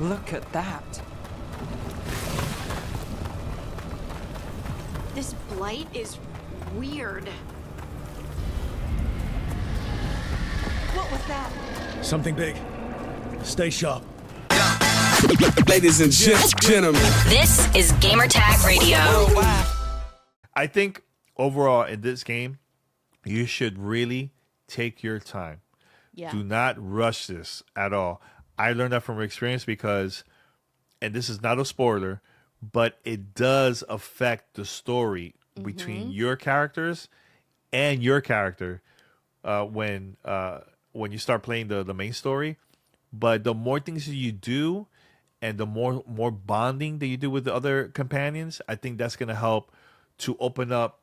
Look at that. This blight is weird. What was that? Something big. Stay sharp. Ladies and gentlemen, This is Gamertag Radio. I think overall in this game, you should really take your time. Yeah. Do not rush this at all. I learned that from experience because, and this is not a spoiler, but it does affect the story between your characters and your character when you start playing the main story. But the more things that you do and the more bonding that you do with the other companions, I think that's going to help to open up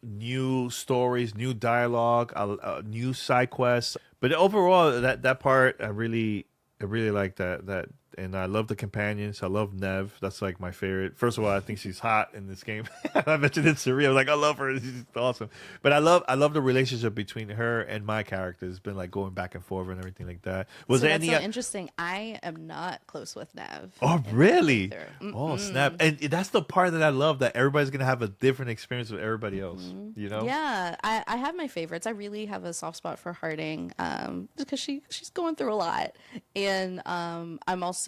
new stories, new dialogue, new side quests. But overall, that part I really like that, and I love the companions. I love Nev. That's like my favorite. First of all, I think she's hot in this game. I mentioned it to Ria. I was like, I love her. She's awesome. But I love the relationship between her and my character. It's been like going back and forth and everything like that. Was there That's any? so interesting. I am not close with Nev. Oh, really? Oh, snap! And that's the part that I love. That everybody's gonna have a different experience with everybody else. You know? Yeah, I have my favorites. I really have a soft spot for Harding because she's going through a lot. And I'm also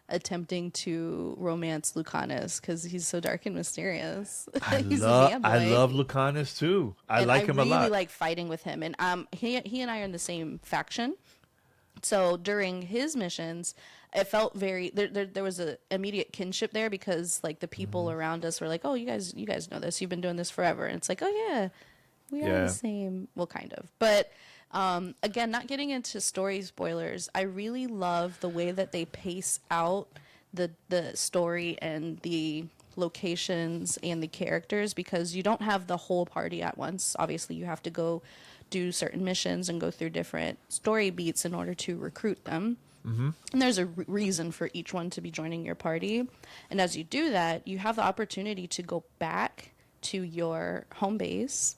attempting to romance Lucanus because he's so dark and mysterious. He's a man boy. I love Lucanus too. I like him a lot. I really like fighting with him. And he and I are in the same faction. So during his missions, it felt very there was a immediate kinship there because like the people around us were like, oh, you guys know this. You've been doing this forever. And it's like, oh yeah, we are the same. Well, kind of. But again, not getting into story spoilers, I really love the way that they pace out the story and the locations and the characters because you don't have the whole party at once. Obviously, you have to go do certain missions and go through different story beats in order to recruit them. And there's a reason for each one to be joining your party. And as you do that, you have the opportunity to go back to your home base,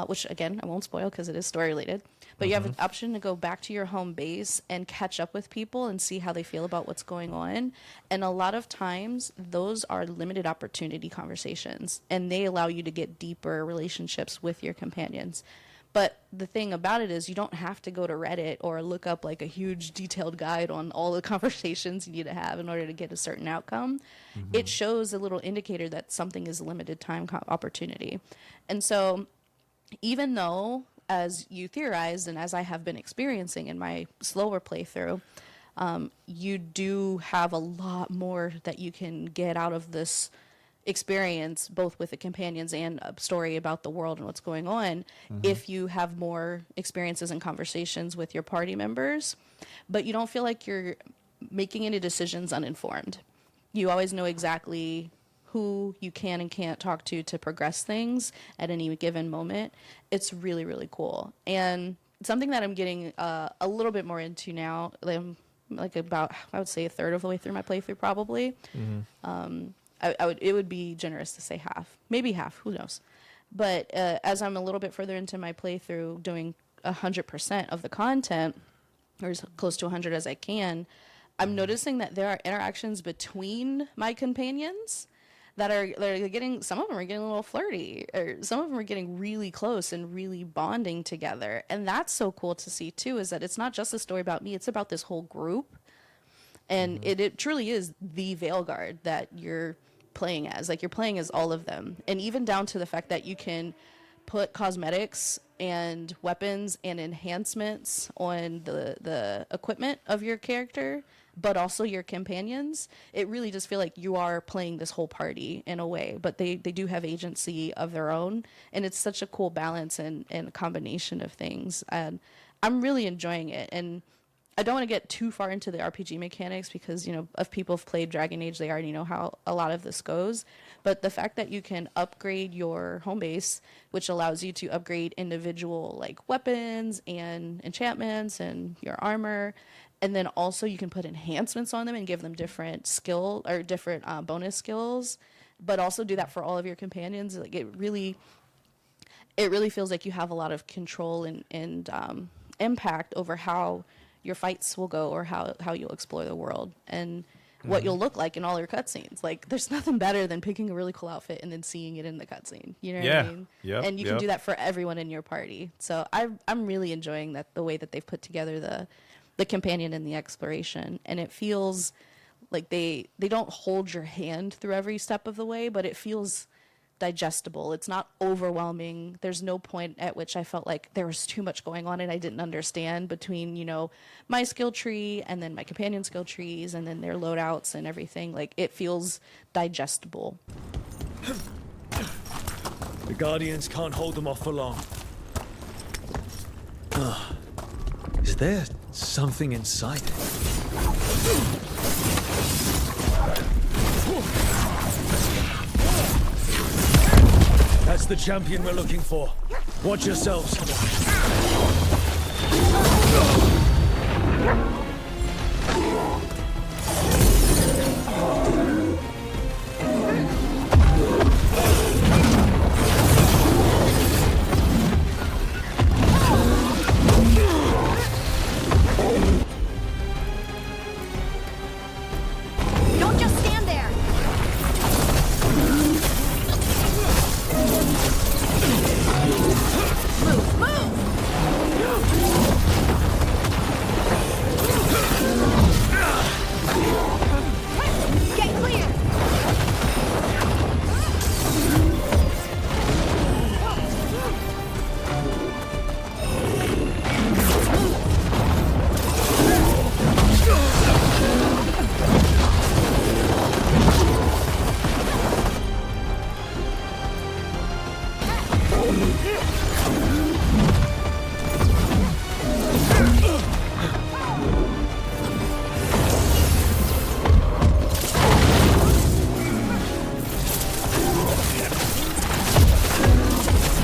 which, again, I won't spoil because it is story related. But you have an option to go back to your home base and catch up with people and see how they feel about what's going on. And a lot of times, those are limited opportunity conversations, and they allow you to get deeper relationships with your companions. But the thing about it is you don't have to go to Reddit or look up like a huge detailed guide on all the conversations you need to have in order to get a certain outcome. It shows a little indicator that something is a limited time opportunity. And so even though, as you theorized and as I have been experiencing in my slower playthrough, you do have a lot more that you can get out of this experience, both with the companions and a story about the world and what's going on, if you have more experiences and conversations with your party members, but you don't feel like you're making any decisions uninformed. You always know exactly who you can and can't talk to progress things at any given moment. It's really, really cool. And something that I'm getting a little bit more into now, like about, I would say a third of the way through my playthrough probably. It would be generous to say half, maybe half, who knows. But as I'm a little bit further into my playthrough, doing 100% of the content, or as close to 100 as I can, I'm noticing that there are interactions between my companions that are getting, some of them are getting a little flirty, or some of them are getting really close and really bonding together. And that's so cool to see too, is that it's not just a story about me, it's about this whole group. And it truly is the Veilguard that you're playing as. Like, you're playing as all of them. And even down to the fact that you can put cosmetics and weapons and enhancements on the equipment of your character, but also your companions. It really does feel like you are playing this whole party in a way, but they do have agency of their own. And it's such a cool balance and combination of things. And I'm really enjoying it. And I don't want to get too far into the RPG mechanics because, you know, if people have played Dragon Age, they already know how a lot of this goes. But the fact that you can upgrade your home base, which allows you to upgrade individual like weapons and enchantments and your armor, and then also you can put enhancements on them and give them different skill or different bonus skills, but also do that for all of your companions. Like, it really feels like you have a lot of control and impact over how your fights will go or how you'll explore the world and what you'll look like in all your cutscenes. Like, there's nothing better than picking a really cool outfit and then seeing it in the cutscene. You know what I mean? Yep, And you can do that for everyone in your party. So I'm really enjoying the way that they've put together the companion and the exploration. And it feels like they don't hold your hand through every step of the way, but it feels digestible. It's not overwhelming. There's no point at which I felt like there was too much going on and I didn't understand between, my skill tree and then my companion skill trees and then their loadouts and everything. Like, it feels digestible. The Guardians can't hold them off for long. Is there something inside it? That's the champion we're looking for. Watch yourselves. Don't just stand there! Move, move! Get clear!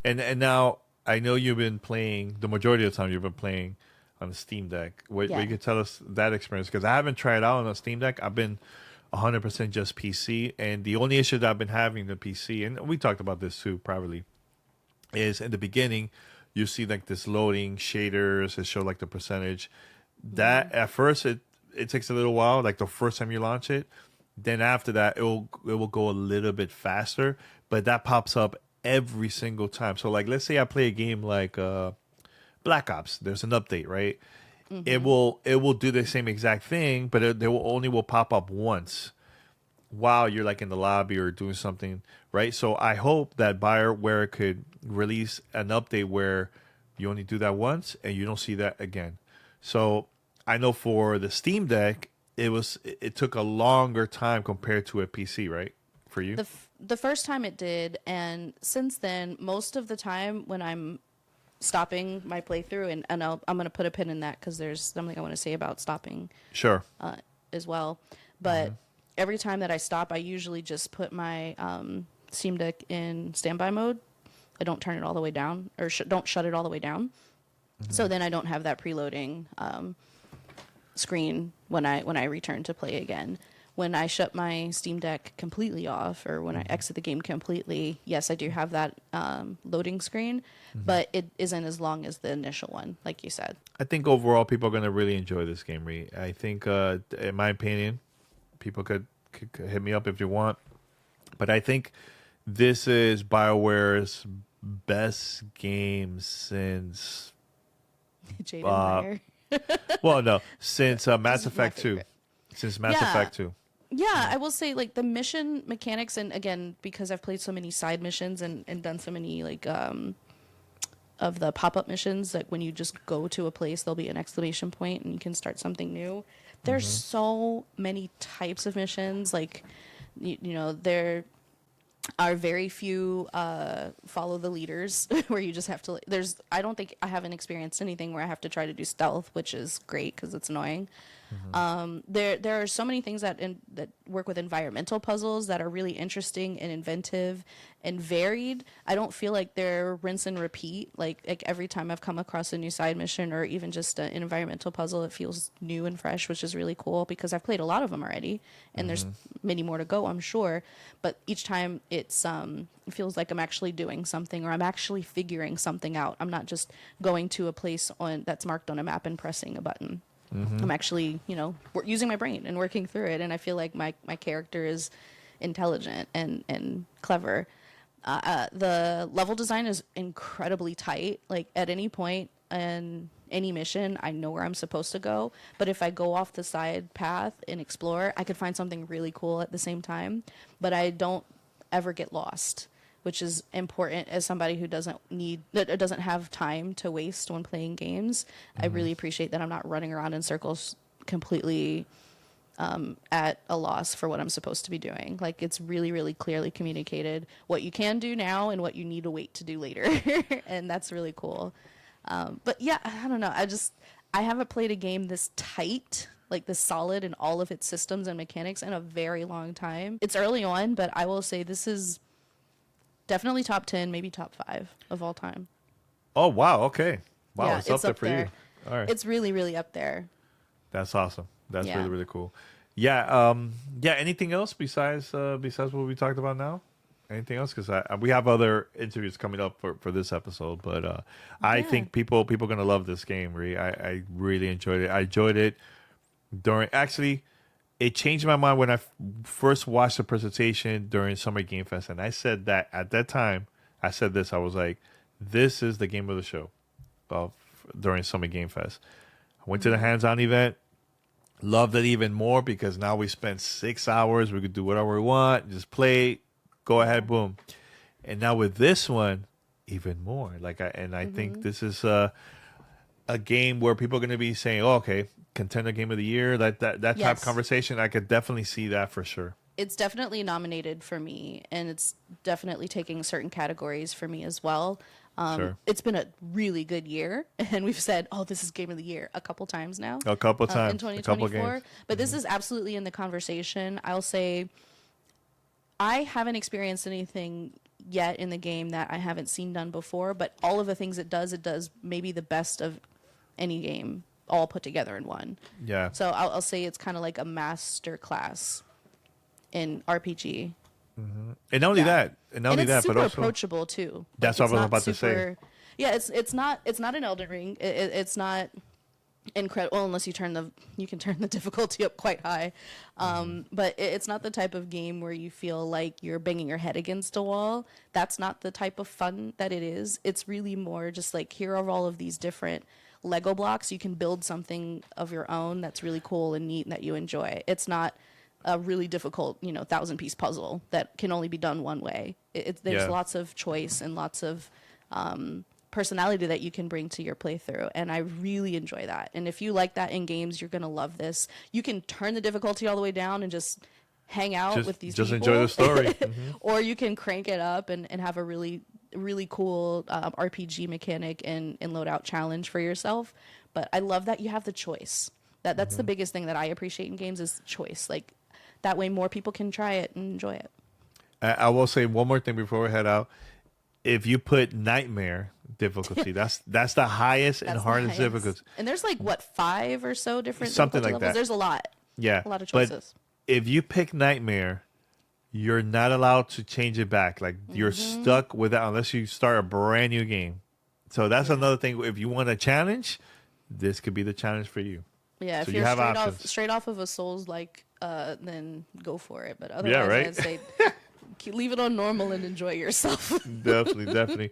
And now I know you've been playing the majority of the time. You've been playing on the Steam Deck. What you could tell us that experience, because I haven't tried it out on the Steam Deck. I've been 100% just PC, and the only issue that I've been having the PC, and we talked about this too privately, is in the beginning you see like this loading shaders. It show like the percentage. That at first it takes a little while, like the first time you launch it. Then after that it will go a little bit faster, but that pops up every single time. So like, let's say I play a game like Black Ops. There's an update, right? It will do the same exact thing, but it will pop up once while you're like in the lobby or doing something, right? So I hope that Bioware could release an update where you only do that once and you don't see that again. So I know for the Steam Deck, it took a longer time compared to a PC, right? For you? The first time it did, and since then, most of the time when I'm stopping my playthrough, and I'm going to put a pin in that because there's something I want to say about stopping Sure. as well. But every time that I stop, I usually just put my Steam Deck in standby mode. I don't turn it all the way down, or don't shut it all the way down. So then I don't have that preloading screen when I return to play again. When I shut my Steam Deck completely off, or when I exit the game completely, yes, I do have that loading screen, but it isn't as long as the initial one, like you said. I think overall people are going to really enjoy this game, Ree. I think, in my opinion, people could hit me up if you want, but I think this is BioWare's best game since... Jaden Meyer. Well, no, since Mass This is my Effect 2. favorite. Since Mass Effect 2. Yeah, I will say, like, the mission mechanics, and again, because I've played so many side missions and done so many, like, of the pop-up missions, like when you just go to a place, there'll be an exclamation point and you can start something new. There's so many types of missions. Like, you know, there are very few follow the leaders where you just have to, I don't think I haven't experienced anything where I have to try to do stealth, which is great because it's annoying. There are so many things that work with environmental puzzles that are really interesting and inventive and varied. I don't feel like they're rinse and repeat. Like every time I've come across a new side mission or even just an environmental puzzle, it feels new and fresh, which is really cool because I've played a lot of them already, and there's many more to go, I'm sure. But each time it feels like I'm actually doing something, or I'm actually figuring something out. I'm not just going to a place that's marked on a map and pressing a button. I'm actually, using my brain and working through it, and I feel like my character is intelligent and clever. The level design is incredibly tight. Like at any point in any mission, I know where I'm supposed to go. But if I go off the side path and explore, I could find something really cool at the same time. But I don't ever get lost, which is important as somebody who doesn't have time to waste when playing games. I really appreciate that I'm not running around in circles completely at a loss for what I'm supposed to be doing. Like it's really, really clearly communicated what you can do now and what you need to wait to do later. And that's really cool. But yeah, I don't know. I haven't played a game this tight, like this solid in all of its systems and mechanics in a very long time. It's early on, but I will say this is definitely top 10, maybe top 5 of all time. Oh, wow. Okay. Wow. Yeah, It's up there for you. All right. It's really, really up there. That's awesome. That's Yeah. really, really cool. Yeah. Yeah. Anything else besides what we talked about now? Anything else? Because we have other interviews coming up for this episode, but I think people are gonna love this game. Really, I really enjoyed it. I enjoyed it actually. It changed my mind when I first watched the presentation during Summer Game Fest, and I said that at that time. I said this. I was like, "This is the game of the show." During Summer Game Fest, I went to the hands-on event. Loved it even more because now we spent 6 hours. We could do whatever we want, just play, go ahead, boom. And now with this one, even more. I think this is a game where people are going to be saying, "Oh, okay, contender game of the year." That type of conversation, I could definitely see that for sure. It's definitely nominated for me, and it's definitely taking certain categories for me as well. Sure. It's been a really good year, and we've said, "Oh, this is game of the year" a couple times now. A couple times in 2024. But this is absolutely in the conversation. I'll say, I haven't experienced anything yet in the game that I haven't seen done before. But all of the things it does maybe the best of any game, all put together in one. Yeah. So I'll say it's kind of like a master class in RPG. And not only that, And it's super but also approachable too. That's Like, what I was it's not about to say. Yeah, it's not an Elden Ring. It's not incredible unless you can turn the difficulty up quite high. But it's not the type of game where you feel like you're banging your head against a wall. That's not the type of fun that it is. It's really more just like, here are all of these different Lego blocks. You can build something of your own that's really cool and neat and that you enjoy. It's not a really difficult, 1,000-piece puzzle that can only be done one way. There's lots of choice and lots of personality that you can bring to your playthrough, and I really enjoy that. And if you like that in games, you're gonna love this. You can turn the difficulty all the way down and just hang out with these people. Enjoy the story. Or you can crank it up and have a really, really cool RPG mechanic and loadout challenge for yourself. But I love that you have the choice. That's the biggest thing that I appreciate in games is choice. Like, that way more people can try it and enjoy it. I will say one more thing before we head out. If you put Nightmare difficulty, that's the highest and hardest difficulty. And there's 5 or so different Something difficulty like levels. that. There's a lot. Yeah. A lot of choices. But if you pick Nightmare, you're not allowed to change it back. Like, you're stuck with that unless you start a brand new game. So that's another thing. If you want a challenge, this could be the challenge for you. Yeah, so if you you're have straight off of a Souls-like, then go for it. But otherwise, right? I'd say leave it on normal and enjoy yourself. Definitely.